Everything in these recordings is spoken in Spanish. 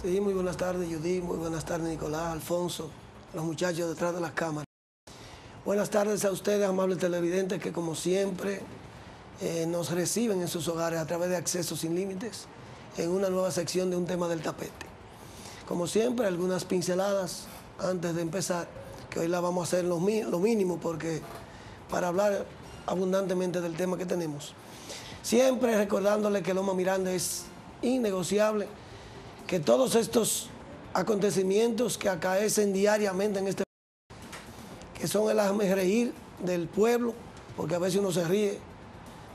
Sí, muy buenas tardes, Judith, muy buenas tardes, Nicolás, Alfonso, los muchachos detrás de las cámaras. Buenas tardes a ustedes, amables televidentes, que como siempre nos reciben en sus hogares a través de Acceso Sin Límites, en una nueva sección de Un Tema del Tapete. Como siempre, algunas pinceladas antes de empezar, que hoy la vamos a hacer lo mínimo, porque para hablar abundantemente del tema que tenemos. Siempre recordándole que Loma Miranda es innegociable, que todos estos acontecimientos que acaecen diariamente en este país, que son el hazmerreír del pueblo, porque a veces uno se ríe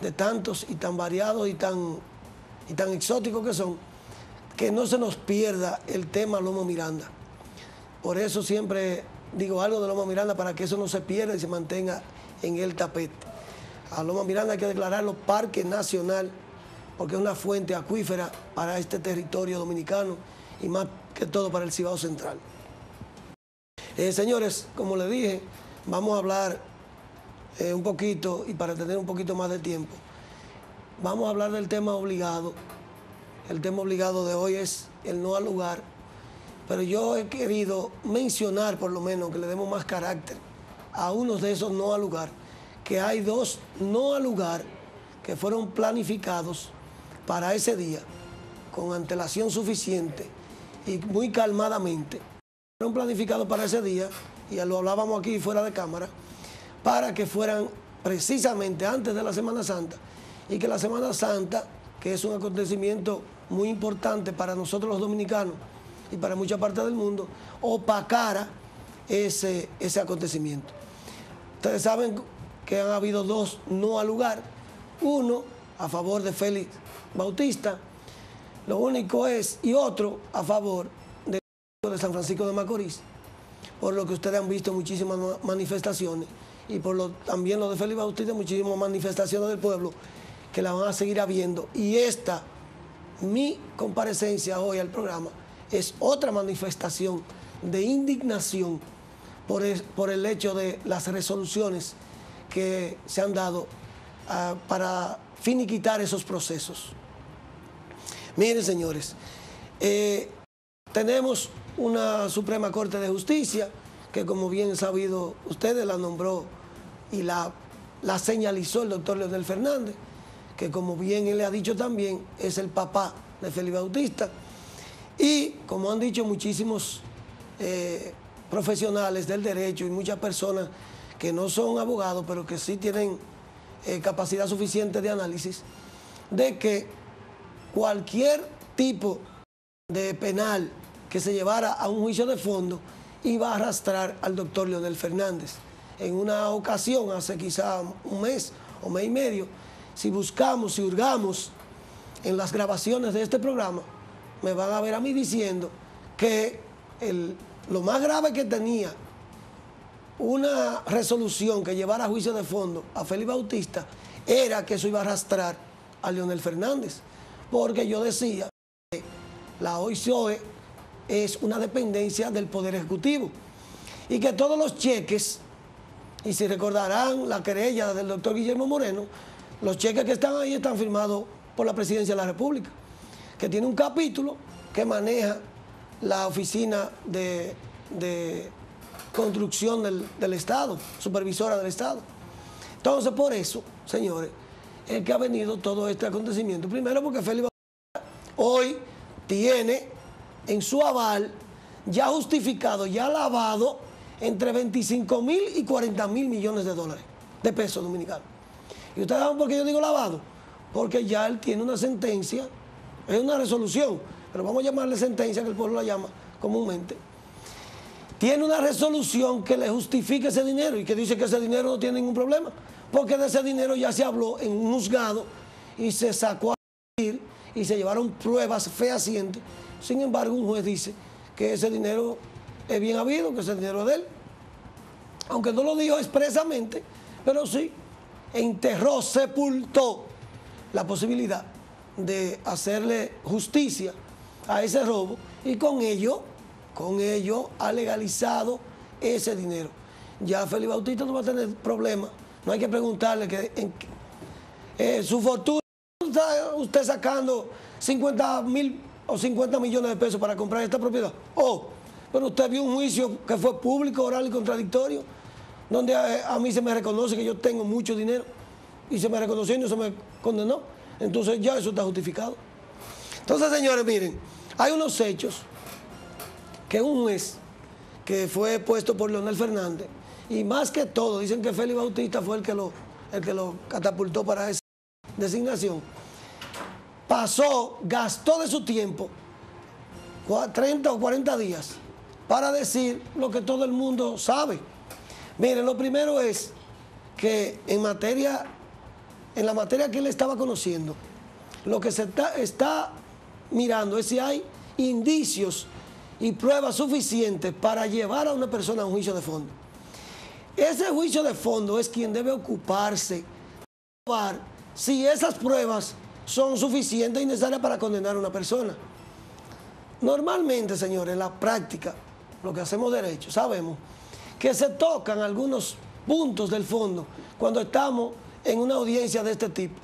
de tantos y tan variados y tan exóticos que son, que no se nos pierda el tema Loma Miranda. Por eso siempre digo algo de Loma Miranda, para que eso no se pierda y se mantenga en el tapete. A Loma Miranda hay que declararlo parque nacional, porque es una fuente acuífera para este territorio dominicano y más que todo para el Cibao Central. Señores, como les dije, vamos a hablar un poquito, y para tener un poquito más de tiempo, vamos a hablar del tema obligado. El tema obligado de hoy es el no al lugar, pero yo he querido mencionar, por lo menos, que le demos más carácter a uno de esos no al lugar, que hay dos no al lugar que fueron planificados para ese día, con antelación suficiente y muy calmadamente. Fueron planificados para ese día, y ya lo hablábamos aquí fuera de cámara, para que fueran precisamente antes de la Semana Santa, y que la Semana Santa, que es un acontecimiento muy importante para nosotros los dominicanos y para mucha parte del mundo, opacara ese acontecimiento. Ustedes saben que han habido dos no al lugar, uno a favor de Félix Bautista, lo único es, y otro a favor de San Francisco de Macorís, por lo que ustedes han visto muchísimas manifestaciones, y por también lo de Félix Bautista, muchísimas manifestaciones del pueblo que la van a seguir habiendo. Y esta, mi comparecencia hoy al programa, es otra manifestación de indignación por el hecho de las resoluciones que se han dado para finiquitar esos procesos. Miren, señores, tenemos una Suprema Corte de Justicia que, como bien sabido ustedes, la nombró y la señalizó el doctor Leonel Fernández, que, como bien él le ha dicho también, es el papá de Félix Bautista. Y como han dicho muchísimos profesionales del derecho y muchas personas que no son abogados, pero que sí tienen capacidad suficiente de análisis, de que cualquier tipo de penal que se llevara a un juicio de fondo iba a arrastrar al doctor Leonel Fernández. En una ocasión, hace quizá un mes o mes y medio, si buscamos, si hurgamos en las grabaciones de este programa, me van a ver a mí diciendo que lo más grave que tenía una resolución que llevara a juicio de fondo a Félix Bautista era que eso iba a arrastrar a Leonel Fernández, porque yo decía que la OICOE es una dependencia del Poder Ejecutivo y que todos los cheques, y si recordarán la querella del doctor Guillermo Moreno, los cheques que están ahí están firmados por la Presidencia de la República, que tiene un capítulo que maneja la Oficina de Construcción del Estado, supervisora del Estado. Entonces, por eso, señores, es que ha venido todo este acontecimiento. Primero, porque Félix Bautista hoy tiene en su aval ya justificado, ya lavado, entre 25.000 y 40.000 millones de dólares, de pesos dominicanos. ¿Y ustedes saben por qué yo digo lavado? Porque ya él tiene una sentencia, es una resolución, pero vamos a llamarle sentencia, que el pueblo la llama comúnmente. Tiene una resolución que le justifica ese dinero y que dice que ese dinero no tiene ningún problema, porque de ese dinero ya se habló en un juzgado y se sacó a decir y se llevaron pruebas fehacientes. Sin embargo, un juez dice que ese dinero es bien habido, que ese dinero es de él, aunque no lo dijo expresamente, pero sí enterró, sepultó la posibilidad de hacerle justicia a ese robo, y con ello ha legalizado ese dinero. Ya Félix Bautista no va a tener problema, no hay que preguntarle que su fortuna, usted sacando 50.000 o 50 millones de pesos para comprar esta propiedad. Oh, pero usted vio un juicio que fue público, oral y contradictorio, donde a mí se me reconoce que yo tengo mucho dinero y se me reconoció y no se me condenó. Entonces ya eso está justificado. Entonces, señores, miren, hay unos hechos que un juez que fue puesto por Leonel Fernández, y más que todo, dicen que Félix Bautista fue el que lo catapultó para esa designación, gastó de su tiempo 30 o 40 días para decir lo que todo el mundo sabe. Miren, lo primero es que en la materia que él estaba conociendo, lo que se está mirando es si hay indicios y pruebas suficientes para llevar a una persona a un juicio de fondo. Ese juicio de fondo es quien debe ocuparse de probar si esas pruebas son suficientes y necesarias para condenar a una persona. Normalmente, señores, en la práctica, lo que hacemos derecho, sabemos que se tocan algunos puntos del fondo cuando estamos en una audiencia de este tipo,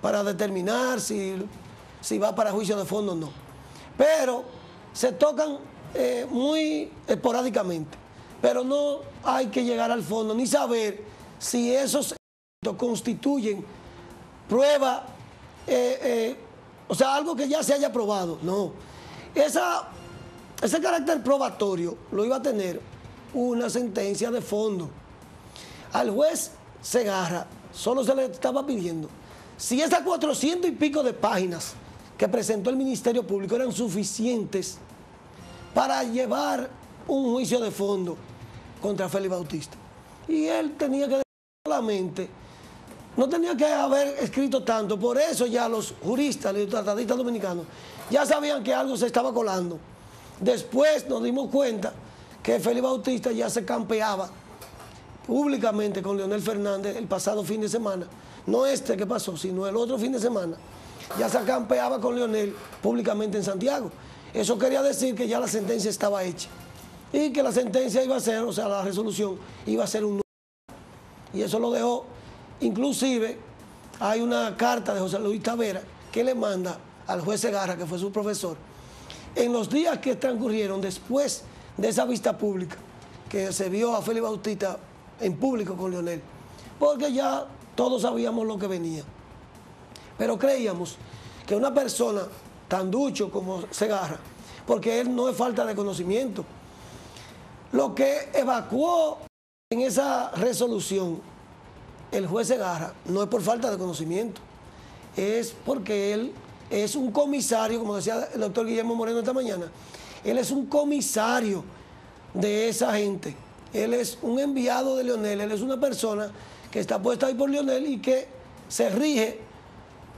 para determinar si va para juicio de fondo o no. Pero se tocan muy esporádicamente, pero no hay que llegar al fondo ni saber si esos constituyen prueba, o sea, algo que ya se haya probado. No, ese carácter probatorio lo iba a tener una sentencia de fondo. Al juez Segarra solo se le estaba pidiendo si esas 400 y pico de páginas que presentó el Ministerio Público eran suficientes para llevar un juicio de fondo contra Félix Bautista. Y él tenía que solamente, no tenía que haber escrito tanto. Por eso ya los juristas, los tratadistas dominicanos, ya sabían que algo se estaba colando. Después nos dimos cuenta que Félix Bautista ya se campeaba públicamente con Leonel Fernández el pasado fin de semana. No este que pasó, sino el otro fin de semana. Ya se campeaba con Leonel públicamente en Santiago. Eso quería decir que ya la sentencia estaba hecha. Y que la sentencia iba a ser, o sea, la resolución iba a ser un no. Y eso lo dejó. Inclusive hay una carta de José Luis Tavera que le manda al juez Segarra, que fue su profesor, en los días que transcurrieron después de esa vista pública, que se vio a Félix Bautista en público con Leonel, porque ya todos sabíamos lo que venía. Pero creíamos que una persona tan ducho como Segarra, porque él no es falta de conocimiento, lo que evacuó en esa resolución el juez Segarra no es por falta de conocimiento, es porque él es un comisario, como decía el doctor Guillermo Moreno esta mañana, él es un comisario de esa gente, él es un enviado de Leonel, él es una persona que está puesta ahí por Leonel y que se rige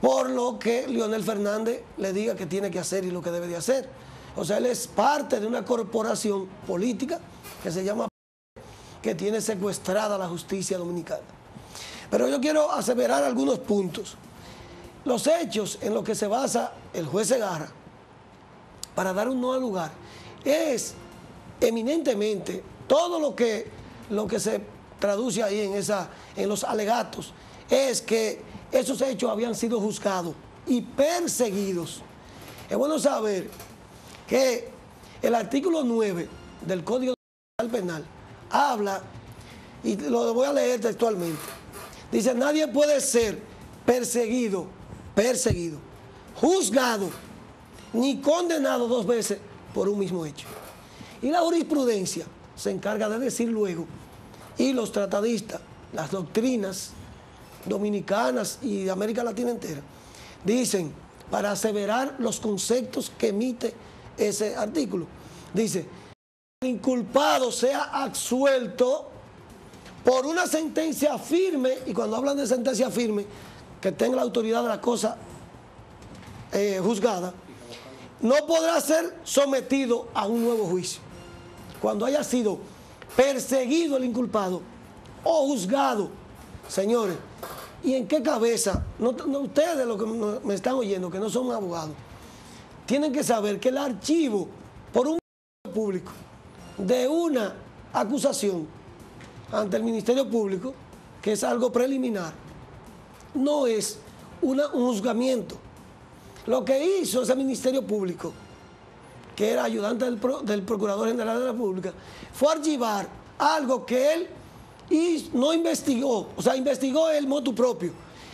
por lo que Leonel Fernández le diga que tiene que hacer y lo que debe de hacer. O sea, él es parte de una corporación política que se llama, que tiene secuestrada la justicia dominicana. Pero yo quiero aseverar algunos puntos. Los hechos en los que se basa el juez Segarra para dar un no al lugar es eminentemente todo lo que se traduce ahí en los alegatos, es que esos hechos habían sido juzgados y perseguidos. Es bueno saber que el artículo 9 del Código Penal habla, y lo voy a leer textualmente, dice: nadie puede ser perseguido, juzgado, ni condenado 2 veces por un mismo hecho. Y la jurisprudencia se encarga de decir luego, y los tratadistas, las doctrinas dominicanas y de América Latina entera, dicen, para aseverar los conceptos que emite ese artículo, dice: el inculpado sea absuelto por una sentencia firme, y cuando hablan de sentencia firme, que tenga la autoridad de la cosa juzgada, no podrá ser sometido a un nuevo juicio. Cuando haya sido perseguido el inculpado o juzgado, señores, ¿y en qué cabeza? No, ustedes, los que me están oyendo, que no son abogados, tienen que saber que el archivo por un público de una acusación ante el Ministerio Público, que es algo preliminar, no es un juzgamiento. Lo que hizo ese Ministerio Público, que era ayudante del Procurador General de la República, fue archivar algo que él no investigó, o sea, investigó el motu propio.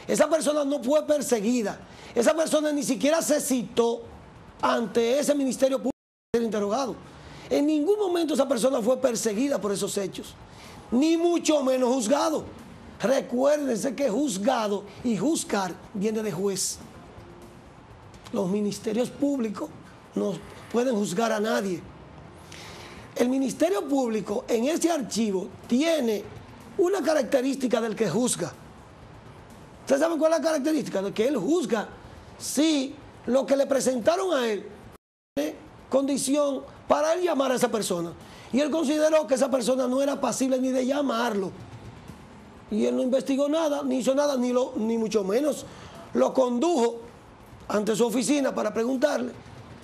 Esa persona no fue perseguida, esa persona ni siquiera se citó ante ese Ministerio Público para ser interrogado. En ningún momento esa persona fue perseguida por esos hechos, ni mucho menos juzgado. Recuérdense que juzgado y juzgar viene de juez. Los ministerios públicos no pueden juzgar a nadie. El Ministerio Público en ese archivo tiene una característica del que juzga. ¿Ustedes saben cuál es la característica? De que él juzga si lo que le presentaron a él tiene condición para él llamar a esa persona. Y él consideró que esa persona no era pasible ni de llamarlo. Y él no investigó nada, ni hizo nada, ni mucho menos lo condujo ante su oficina para preguntarle.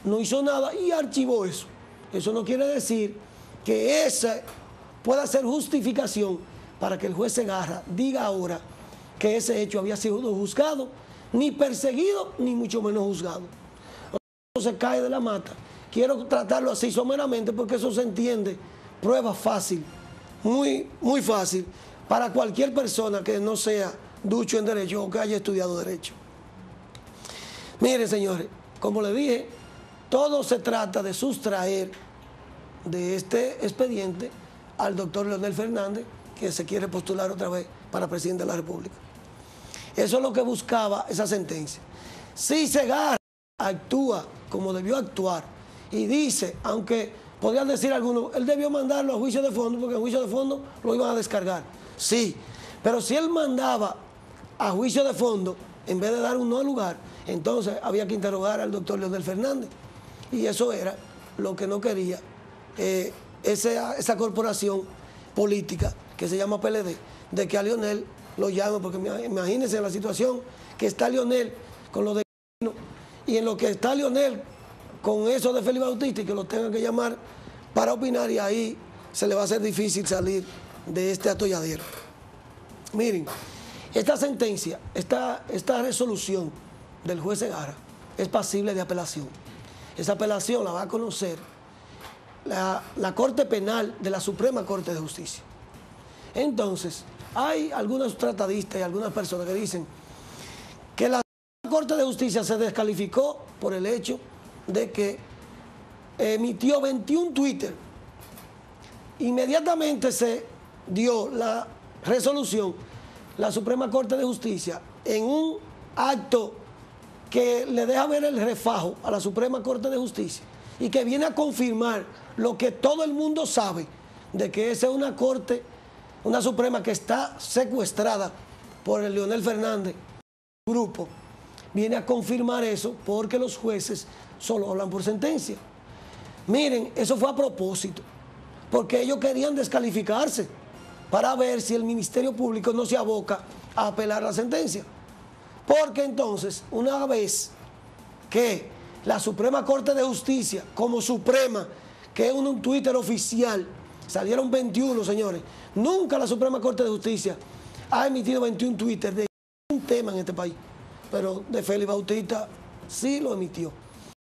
No hizo nada y archivó eso. Eso no quiere decir que esa pueda ser justificación para que el juez Segarra diga ahora que ese hecho había sido juzgado, ni perseguido, ni mucho menos juzgado. Se cae de la mata. Quiero tratarlo así someramente porque eso se entiende, prueba fácil, muy, muy fácil, para cualquier persona que no sea ducho en derecho o que haya estudiado derecho. Miren, señores, como les dije, todo se trata de sustraer de este expediente al doctor Leonel Fernández, que se quiere postular otra vez para presidente de la República. Eso es lo que buscaba esa sentencia. Si Segarra actúa como debió actuar y dice, aunque podrían decir algunos, él debió mandarlo a juicio de fondo porque en juicio de fondo lo iban a descargar. Sí, pero si él mandaba a juicio de fondo, en vez de dar un no lugar, entonces había que interrogar al doctor Leonel Fernández. Y eso era lo que no quería esa corporación política que se llama PLD, de que a Leonel lo llamen, porque imagínense la situación que está Leonel con lo de y en lo que está Leonel con eso de Félix Bautista y que lo tengan que llamar para opinar y ahí se le va a hacer difícil salir de este atolladero. Miren, esta sentencia, esta resolución del juez Segarra es pasible de apelación. Esa apelación la va a conocer la Corte Penal de la Suprema Corte de Justicia. Entonces, hay algunos tratadistas y algunas personas que dicen que la Corte de Justicia se descalificó por el hecho de que emitió 21 Twitter. Inmediatamente se dio la resolución, la Suprema Corte de Justicia, en un acto que le deja ver el refajo a la Suprema Corte de Justicia y que viene a confirmar lo que todo el mundo sabe, de que esa es una Corte, una Suprema que está secuestrada por el Leonel Fernández, grupo, viene a confirmar eso porque los jueces solo hablan por sentencia. Miren, eso fue a propósito, porque ellos querían descalificarse para ver si el Ministerio Público no se aboca a apelar la sentencia. Porque entonces, una vez que la Suprema Corte de Justicia, como Suprema, que es un Twitter oficial, salieron 21, señores, nunca la Suprema Corte de Justicia ha emitido 21 Twitter de un tema en este país, pero de Félix Bautista sí lo emitió.